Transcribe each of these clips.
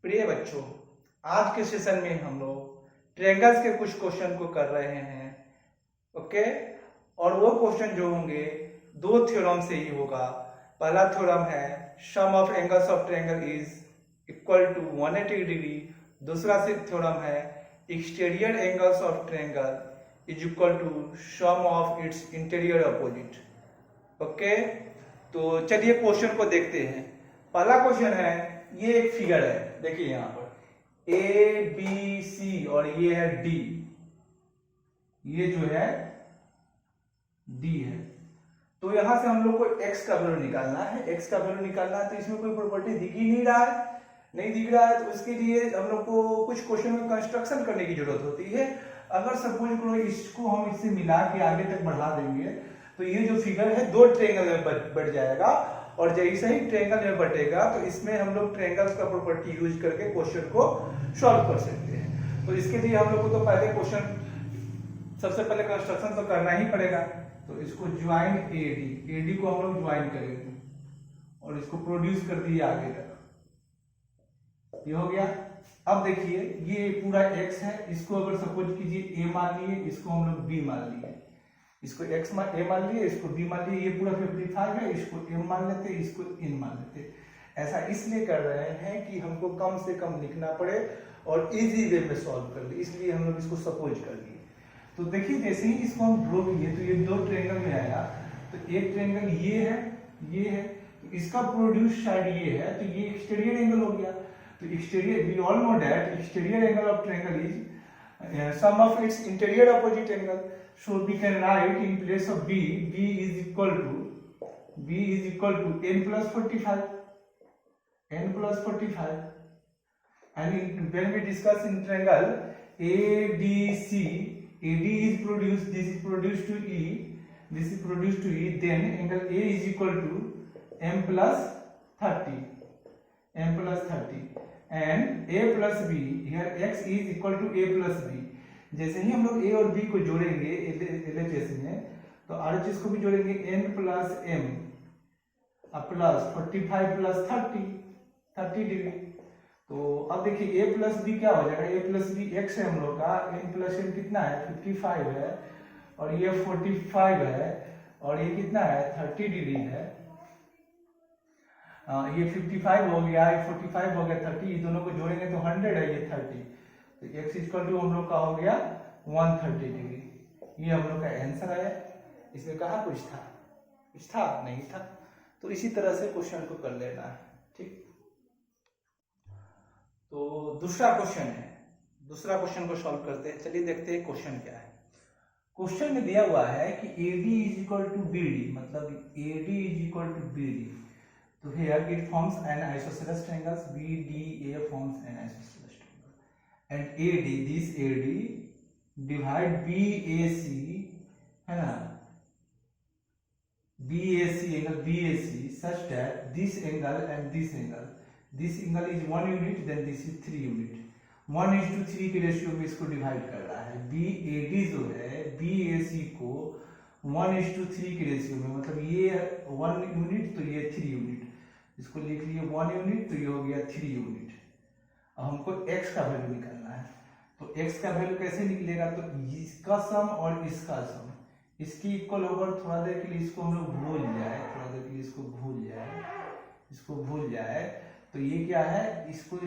प्रिय बच्चों, आज के सेशन में हम लोग ट्रायंगल्स के कुछ क्वेश्चन को कर रहे हैं। ओके, और वो क्वेश्चन जो होंगे दो थ्योरम से ही होगा। पहला थ्योरम है sum of angles of triangle is equal to 180 degree. दूसरा से थ्योरम है exterior angles of triangle is equal to sum of its interior opposite. Okay, तो चलिए क्वेश्चन को देखते हैं। पहला क्वेश्चन है, ये एक फिगर है, देखिए यहां पर ए बी सी और ये है डी, ये जो है डी है। तो यहां से हम लोग को x का वैल्यू निकालना है। x का वैल्यू निकालना है तो इसमें कोई प्रॉपर्टी दिख ही नहीं रहा है, नहीं दिख रहा है, तो उसके लिए हम लोग को कुछ क्वेश्चन में कंस्ट्रक्शन करने की जरूरत होती है। अगर सपोज करो इसको हम इससे मिला के आगे तक बढ़ा देंगे तो ये जो फिगर है दो ट्रायंगल में बढ़ जाएगा, और जैसे ही ट्रायंगल में बटेगा तो इसमें हम लोग ट्रायंगल्स का प्रॉपर्टी यूज करके क्वेश्चन को सॉल्व कर सकते हैं। तो इसके लिए हम लोग को तो पहले क्वेश्चन सबसे पहले कंस्ट्रक्शन तो करना ही पड़ेगा। तो इसको ज्वाइन एडी को हम लोग ज्वाइन करेंगे और इसको प्रोड्यूस कर दिए आगे तक, ये हो गया। अब देखिए ये पूरा x है, इसको अगर सपोज कीजिए a मान लिए, इसको हम लोग b मान लिए, इसको x a मान लिए, इसको b मान लिए, ये पूरा 55 है, इसको m मान लेते, इसको n मान लेते। ऐसा इसलिए कर रहे हैं कि हमको कम से कम लिखना पड़े और इजी वे में सॉल्व कर ले, इसलिए हम लोग इसको सपोज कर लिए। तो देखिए जैसे ही इसको हम ड्रॉ किए तो ये दो ट्रायंगल में आया, तो एक ट्रायंगल ये है, ये है, तो इसका प्रोड्यूस साइड ये है, तो ये एक्सटीरियर एंगल हो गया। तो exterior, we all know that exterior angle of triangle is sum of its interior opposite angle. So we can write in place of b is equal to n plus 45, and when we discuss in triangle ADC, AD is produced, this is produced to E, this is produced to E, then angle A is equal to m plus 30, and a plus b, here x is equal to a plus b। जैसे ही हम लोग a और b को जोड़ेंगे LHS में, तो RHS को भी जोड़ेंगे, n plus m plus 45 plus 30 degree. तो अब देखिए a प्लस b क्या हो जाएगा, a प्लस b x है हम लोग का, n प्लस m कितना है 55 है, और ये 45 है, और ये कितना है 30 डिग्री है। ये 55 हो गया, ये 45 हो गया, 30, ये दोनों को जोड़ेंगे तो 100 है, ये 30, तो x इक्वल टू हम लोग का हो गया 130 डिग्री। ये हम लोग का आंसर आया। इसमें कहा कुछ था नहीं था। तो इसी तरह से क्वेश्चन को कर लेना है, ठीक। तो दूसरा क्वेश्चन है, दूसरा क्वेश्चन को सॉल्व करते हैं। चलिए देखते हैं क्वेश्चन क्या है। क्वेश्चन में दिया हुआ है कि AD is equal to BD, मतलब AD is equal to BD। तो here it forms an isosceles triangle, BDA forms an isosceles triangle, and AD, this AD divide BAC, है ना, BAC angle BAC such that this angle and this angle is 1 unit, then this is 3 unit, 1:3 के ratio में इसको divide कर रहा है। BAD जो है BAC को 1:3 के रेशियो में, मतलब ये 1 यूनिट तो ये 3 यूनिट, इसको लिख लिए 1 यूनिट तो ये हो गया 3 यूनिट। अब हमको x का वैल्यू निकालना है, तो x का वैल्यू कैसे निकलेगा, तो इसका सम और इसका सम इसकी इक्वल होगा। थोड़ा देर के लिए इसको हम लोग भूल जाए, थोड़ा देर के लिए इसको भूल जाए, तो ये क्या है, इसको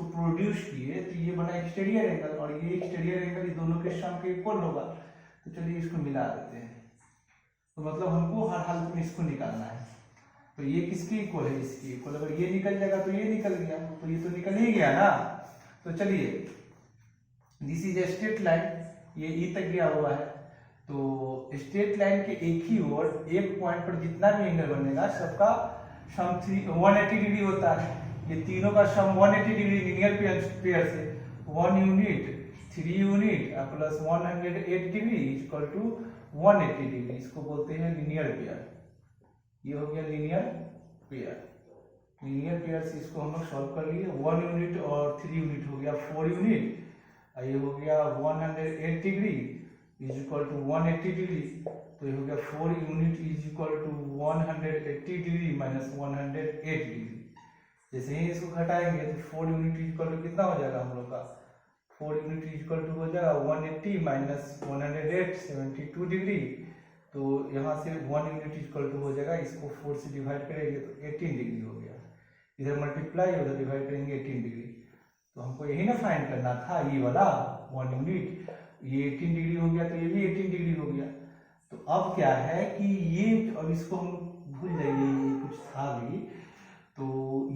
प्रोड्यूस किए तो ये बना एक्सटीरियर एंगल, और ये एक्सटीरियर एंगल ये दोनों के सम के इक्वल होगा। तो चलिए इसको मिला देते हैं। तो मतलब हमको हर हालत में इसको निकालना है। तो ये किसके इक्वल है, इसके इक्वल। अगर ये निकल जाएगा तो ये निकल गया, तो ये तो निकल ही गया ना। तो चलिए, this is a straight line, ये ई तक गया हुआ है। तो स्ट्रेट लाइन के एक ही ओर एक पॉइंट पर जितना भी एंगल बनेगा सबका सम 180 डिग्री होता है। ये तीनों का सम 180 डिग्री लीनियर पेयर से 1 unit 3 unit plus 108 degree equal to 180 degree, इसको बोलते हैं लीनियर पेयर। ये हो गया लीनियर पेयर से इसको हम लोग सॉल्व कर लिए। 1 यूनिट और 3 यूनिट हो गया 4 यूनिट, ये हो गया 108 degree is equal to 180 degree, तो ये हो गया 4 unit is equal to 180 degree minus 108 degree, जैसे ही इसको घटाएंगे तो 4 यूनिट इक्वल टू कितना हो जाएगा हम लोग का, 4 यूनिट इक्वल टू हो जाएगा 180 माइनस 108 72 डिग्री। तो यहाँ से 1 यूनिट इक्वल टू हो जाएगा, इसको 4 से डिवाइड करेंगे तो 18 डिग्री हो गया। इधर मल्टीप्लाई उधर डिवाइड करेंगे 18 डिग्री। तो हमको यही ना फाइंड करना था, ये वाला 1 यूनिट, ये 18 डिग्री हो गया तो ये भी 18 डिग्री हो गया। तो अब क्या है कि ये, अब इसको हम भूल जाइए, ये कुछ था भी, तो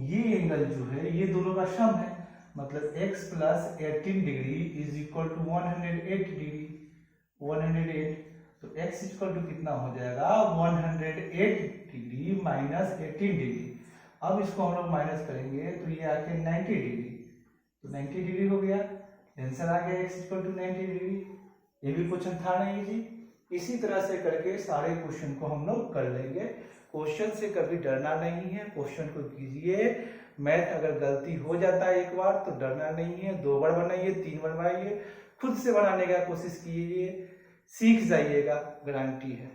ये एंगल जो है ये दोनों का सम है, मतलब x plus 18 degree is equal to 108 degree, 108। तो x इक्वल टू कितना हो जाएगा 108 डिग्री माइनस 18 डिग्री। अब इसको हम लोग माइनस करेंगे तो ये आके 90 डिग्री, तो 90 डिग्री हो गया, आंसर आ गया x इक्वल टू 90 डिग्री। ये भी क्वेश्चन था नहीं जी। इसी तरह से करके सारे क्वेश्चन को हम लोग कर लेंगे। क्वेश्चन से कभी डरना नहीं है, क्वेश्चन को कीजिए। मैथ अगर गलती हो जाता है एक बार तो डरना नहीं है, 2 बार बनाइए, 3 बार बनाइए, खुद से बनाने का कोशिश कीजिए, सीख जाइएगा, गारंटी है।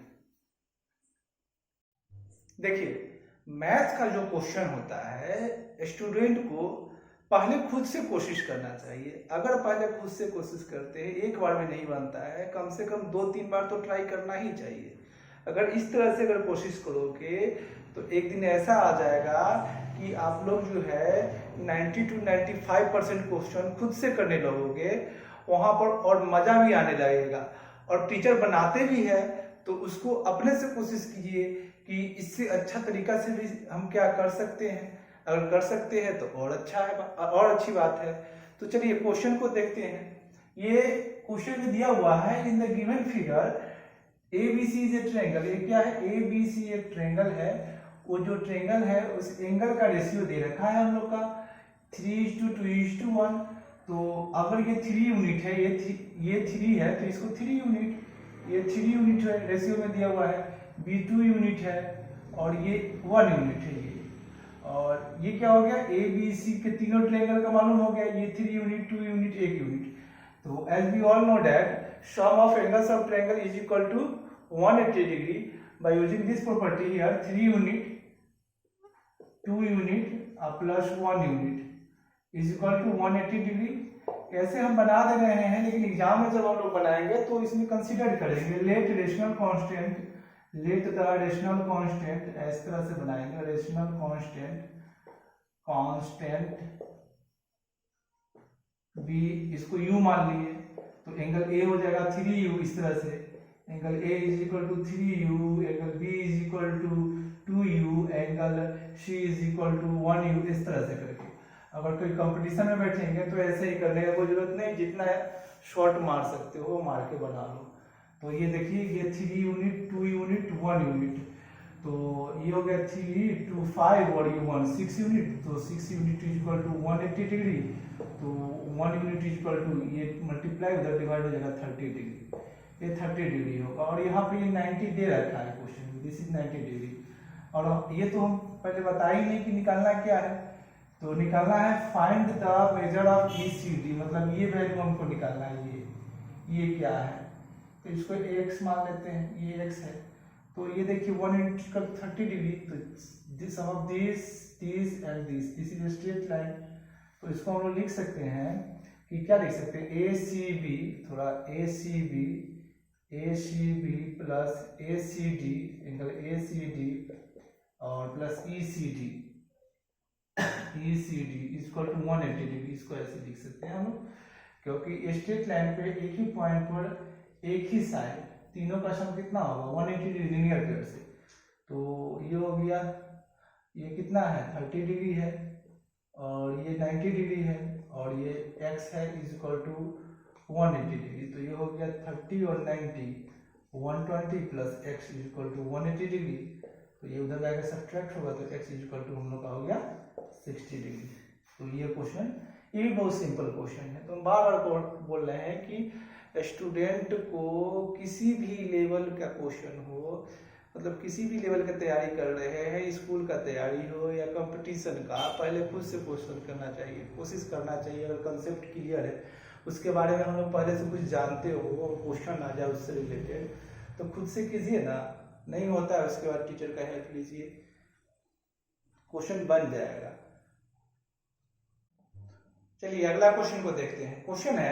देखिए मैथ का जो क्वेश्चन होता है स्टूडेंट को पहले खुद से कोशिश करना चाहिए। अगर पहले खुद से कोशिश करते हैं, एक बार में नहीं बनता है, कम से कम 2-3 बार तो ट्राई करना ही चाहिए। अगर इस तरह से अगर कोशिश करोगे तो एक दिन ऐसा आ जाएगा कि आप लोग जो है 90 to 95% क्वेश्चन खुद से करने लगोगे वहां पर, और मजा भी आने लगेगा। और टीचर बनाते भी है तो उसको अपने से कोशिश कीजिए कि इससे अच्छा तरीका से भी हम क्या कर सकते हैं। अगर कर सकते हैं तो और अच्छा है, और अच्छी बात है। तो चलिए क्वेश्चन को देखते हैं। ये क्वेश्चन में दिया हुआ है, in the given figure ABC is a triangle. ये क्या है, ABC एक ट्रायंगल है। वो जो ट्रायंगल है उस एंगल का रेशियो दे रखा है हम लोग का 3:2:1। तो अगर ये 3 यूनिट है, ये 3 है तो इसको 3 यूनिट, ये 3 यूनिट है, रेशियो में दिया हुआ है। B 2 यूनिट है और ये 1 यूनिट है ये। और ये क्या हो गया, ABC के तीनों ट्रायंगल का मालूम हो गया, ये 3 यूनिट, 2 यूनिट, 1 यूनिट। तो as we all know that sum of angles of triangle is equal to 180 degree by using this property here 3 unit 2 unit plus 1 unit is equal to 180 degree. कैसे हम बना दे रहे हैं, लेकिन एग्जाम में जब हम लोग बनाएंगे तो इसमें कंसीडर करेंगे let rational constant, let the rational constant, इस तरह से बनाएंगे रेशनल कांस्टेंट बी, इसको u मान लिए तो एंगल A हो जाएगा 3u, इस तरह से angle A is equal to 3u, angle B is equal to 2u, angle C is equal to 1u, इस तरह से करके। अगर कोई कंपटीशन में बैठेंगे तो ऐसे ही करने का कोई जरूरत नहीं, जितना शॉर्ट मार सकते हो मार के बना लो। तो ये देखिए ये 3 यूनिट 2 यूनिट 1 यूनिट, तो ये हो गया 3 2 5 और ये 1 6 यूनिट, तो 6 unit is equal to 180 degree. तो 1 यूनिट इज इक्वल टू ये मल्टीप्लाई उधर डिवाइड हो जाएगा 30 डिग्री, ये 30 डिग्री होगा। और यहाँ पे ये 90 दे रखा है क्वेश्चन में, दिस इज 90 डिग्री। और ये तो हम पहले बता ही नहीं कि निकालना क्या है, तो निकालना है find the measure of ECD, मतलब ये वैल्यू हमको निकालना है। ये क्या है, तो इसको x मान लेते हैं, ये x है। तो ये देखिए 1 यूनिट का 30 डिग्री, तो this sum of this and this is straight line. तो इसको हम लोग लिख सकते हैं कि क्या लिख सकते हैं, ACB, थोड़ा ACB plus ACD, angle ACD और plus ECD equal to 180 degree. इसको ऐसे लिख सकते हैं हम लोग, क्योंकि स्ट्रेट लाइन पे एक ही पॉइंट पर एक ही साइड, तीनों का सम कितना होगा 180 डिग्री लीनियर पेयर से। तो ये हो गया, ये कितना है 30 डिग्री है और ये 90 डिग्री है और ये x है इज इक्वल टू 180 डिग्री। तो ये हो गया 30 और 90 120 plus x is equal to 180 degree. तो ये उधर जाकर सब्ट्रैक्ट होगा तो x इज इक्वल टू हम लोग का हो गया 60 डिग्री। तो ये क्वेश्चन, ये भी बहुत सिंपल क्वेश्चन है। तो हम बार बार बोल रहे हैं कि स्टूडेंट को किसी भी लेवल का क्वेश्चन हो, मतलब किसी भी लेवल की तैयारी कर रहे हैं, स्कूल का तैयारी हो या कंपटीशन का, पहले खुद से क्वेश्चन करना चाहिए, कोशिश करना चाहिए। अगर कंसेप्ट क्लियर है, उसके बारे में हम लोग पहले से कुछ जानते हो और क्वेश्चन आ जाए उससे रिलेटेड, तो खुद से कीजिए ना। नहीं होता है उसके बाद टीचर का हेल्प लीजिए, क्वेश्चन बन जाएगा। चलिए अगला क्वेश्चन को देखते हैं। क्वेश्चन है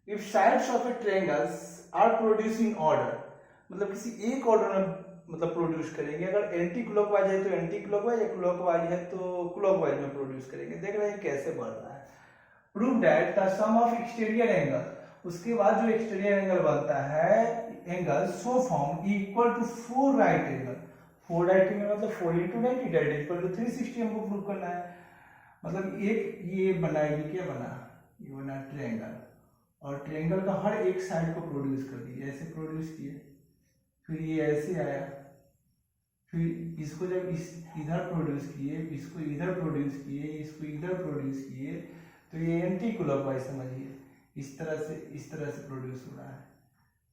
if sides of a triangles are produce in order, मतलब किसी एक ऑर्डर में मतलब प्रोड्यूस करेंगे। अगर एंटी क्लॉकवाइज है तो एंटी क्लॉकवाइज, या क्लॉकवाइज है तो क्लॉकवाइज में प्रोड्यूस करेंगे। देख रहे हैं कैसे बढ़ रहा है। Prove that the sum of exterior angle, उसके बाद जो एक्सटीरियर एंगल बनता है angle so form equal to 4 right angle. 4 right angle मतलब 4 × 90 दैट इक्वल टू 360 हमको प्रूव करना है। मतलब एक ये बना, ये क्या बना, ये बना ट्रायंगल, और ट्रायंगल का हर एक साइड को प्रोड्यूस कर दिए, ऐसे प्रोड्यूस किए, फिर ये ऐसे आया, फिर इसको जब इधर प्रोड्यूस किए, इसको इधर प्रोड्यूस किए, इसको इधर प्रोड्यूस किए, तो ये एंटी क्लॉकवाइज समझिए, इस तरह से प्रोड्यूस हो रहा है।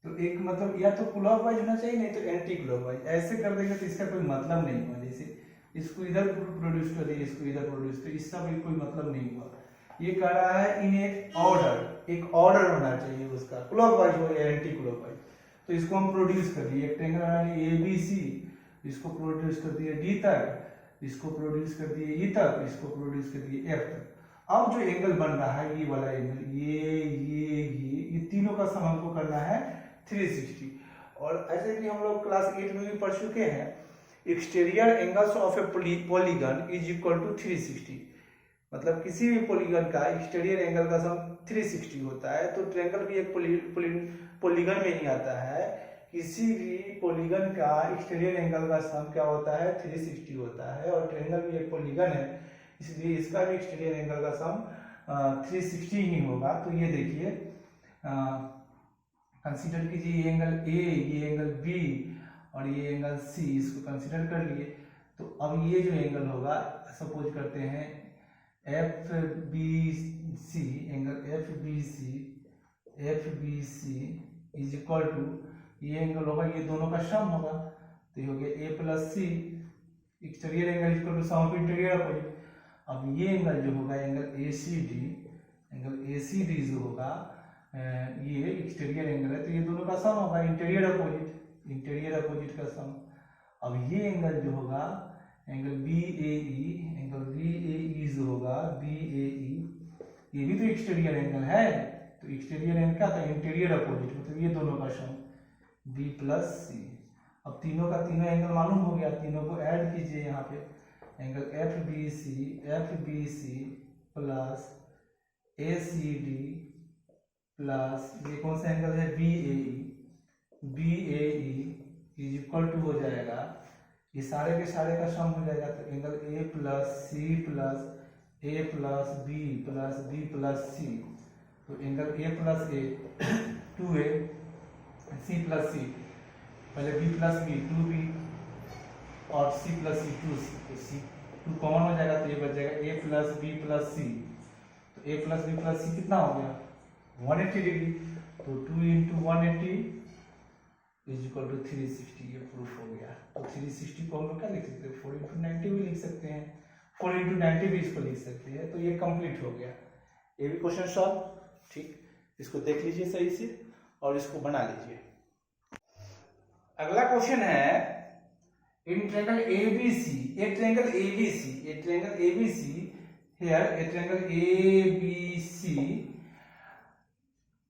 तो एक मतलब या तो क्लॉकवाइज होना चाहिए, नहीं तो एंटी क्लॉकवाइज। ऐसे कर देंगे तो इसका कोई मतलब नहीं हुआ। जैसे इसको इधर प्रोड्यूस कर दिए, इसको इधर प्रोड्यूस, तो इसका भी कोई मतलब नहीं हुआ। ये कह रहा है इन एक ऑर्डर होना चाहिए उसका, क्लॉकवाइज हो या एंटी क्लॉकवाइज। तो इसको हम प्रोड्यूस कर दिए, एक ट्रायंगल बना लिए ABC, इसको प्रोड्यूस कर दिए D तक, इसको प्रोड्यूस कर दिए E तक, इसको प्रोड्यूस कर दिए F तक। अब जो एंगल बन रहा है ये वाला एंगल, ये तीनों का सम हमको करना है 360। और ऐसे कि हम लोग क्लास 8 में भी पढ़ चुके हैं, exterior angles of a polygon is equal to 360। मतलब किसी भी पॉलीगन का एक्सटीरियर एंगल का सम 360 होता है। तो ट्रायंगल भी एक पॉलीगन में ही आता है। किसी भी पॉलीगन का एक्सटीरियर एंगल का सम क्या होता है, 360 होता है। और ट्रायंगल भी एक पॉलीगन है, इसलिए इसका भी एक्सटीरियर एंगल का सम 360 ही होगा। तो ये देखिए, कंसीडर कीजिए ये एंगल A, ये एंगल B और ये एंगल C, इसको कंसीडर कर लिए। तो अब ये जो एंगल होगा, सपोज करते हैं FBC, angle FBC is equal to, ये एंगल होगा, ये दोनों का सम होगा, तो ये हो गया A + C, exterior angle equal to sum of interior opposite. अब ये एंगल जो होगा एंगल ACD जो होगा, ये एक्सटीरियर एंगल है, तो ये दोनों का सम होगा, इंटीरियर अपोजिट का सम। अब ये एंगल जो होगा एंगल BAE जो होगा, BAE ये भी तो एक्सटीरियर एंगल है। तो एक्सटीरियर एंगल क्या था, इंटीरियर अपोजिट, मतलब ये दोनों का सम B + C। अब तीनों का तीनों एंगल मालूम हो गया, तीनों को ऐड कीजिए यहाँ पे, angle FBC plus ACD plus ये कौन सा एंगल है, BAE इज इक्वल टू हो जाएगा, ये सारे के सारे का सम हो जाएगा। तो angle A + C plus A + B plus B + C, तो angle A + A 2A, C + C, पहले B + B 2B और C + C 2C, तो C 2 कॉमन हो जाएगा, तो ये बच जाएगा A + B + C। तो A + B + C कितना हो गया, 180 डिग्री। तो 2 × 180 इज इक्वल टू 360, ये प्रूफ हो गया। तो 360 को हम लोग क्या लिख सकते हैं, 4 × 90 भी लिख सकते हैं, 4 × 90 भी इसको लिख सकते हैं। तो ये कंप्लीट हो गया, ये भी क्वेश्चन सॉल्व। ठीक, इसको देख लीजिए सही से और इसको बना लीजिए। अगला क्वेश्चन है इन ट्रायंगल ABC, एक triangle ABC here a triangle ABC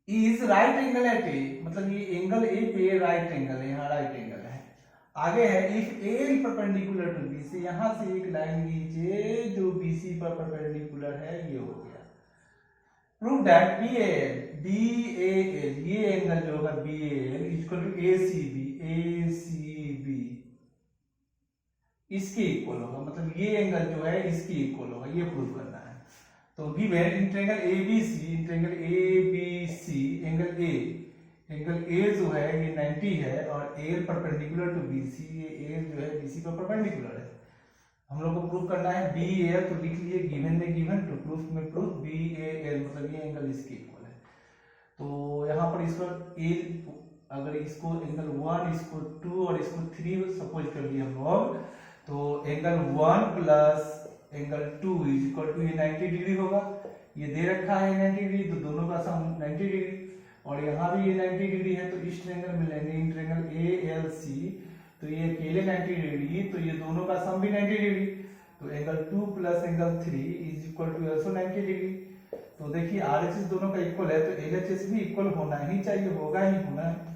is right angle at A, मतलब ये एंगल A पे राइट एंगल है, यहाँ राइट एंगल है। आगे है if A perpendicular to B, से यहाँ से एक लाइन लीजिए जो BC पर परपेंडिकुलर है, ये हो गया। प्रूव दैट BAL ये एंगल जो होगा BAL इक्वल टू ACB इसके इक्वल होगा, मतलब ये एंगल जो है इसके इक्वल होगा, ये प्रूव करना है। तो given in triangle ABC, angle A जो है ये 90 है और AL परपेंडिकुलर टू BC, ये AL जो है BC पर परपेंडिकुलर है। हम लोग को प्रूव करना है BAL, तो लिख लिए गिवन में गिवन, टू प्रूफ में प्रूफ, BAL मतलब ये एंगल इसके इक्वल है। तो यहाँ पर इसको अगर इसको एंगल 1, इसको 2 और इसको 3 सपोज कर लिए हम लोग, तो angle 1 plus angle 2 is equal to ये 90 डिग्री होगा। ये दे रखा है 90 डिग्री, तो दोनों का सम 90 डिग्री, और यहाँ भी ये 90 डिग्री है, तो इस ट्रायंगल में लेंगे इन ट्रायंगल ALC, तो ये अकेले 90 डिग्री, तो ये दोनों का सम भी 90 डिग्री। तो angle 2 plus angle 3 is equal to also 90 degree. तो देखिए RHS दोनों का इक्वल है, तो LHS भी इक्वल होना ही चाहिए, होगा ही होना है।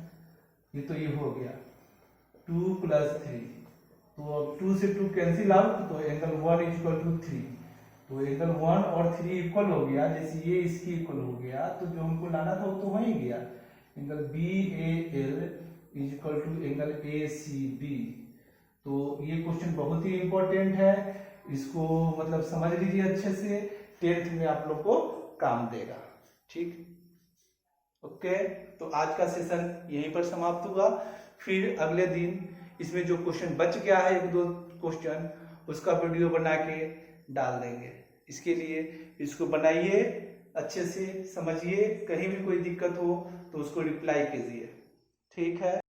ये तो ये हो गया 2 + 3, तो अब 2 से 2 कैंसिल आउट, तो एंगल 1 = 3, तो एंगल 1 और 3 इक्वल हो गया। जैसे ये इसकी इक्वल हो गया, तो जो हमको लाना था वो तो हो ही गया। Angle BAL = angle ACB। तो ये क्वेश्चन बहुत ही इंपॉर्टेंट है, इसको मतलब समझ लीजिए अच्छे से, 10th में आप लोग को काम देगा। ठीक, ओके। तो आज का सेशन यहीं पर समाप्त हुआ। फिर अगले दिन इसमें जो क्वेश्चन बच गया है, 1-2 क्वेश्चन, उसका वीडियो बना के डाल देंगे। इसके लिए इसको बनाइए, अच्छे से समझिए, कहीं भी कोई दिक्कत हो तो उसको रिप्लाई कीजिए। ठीक है।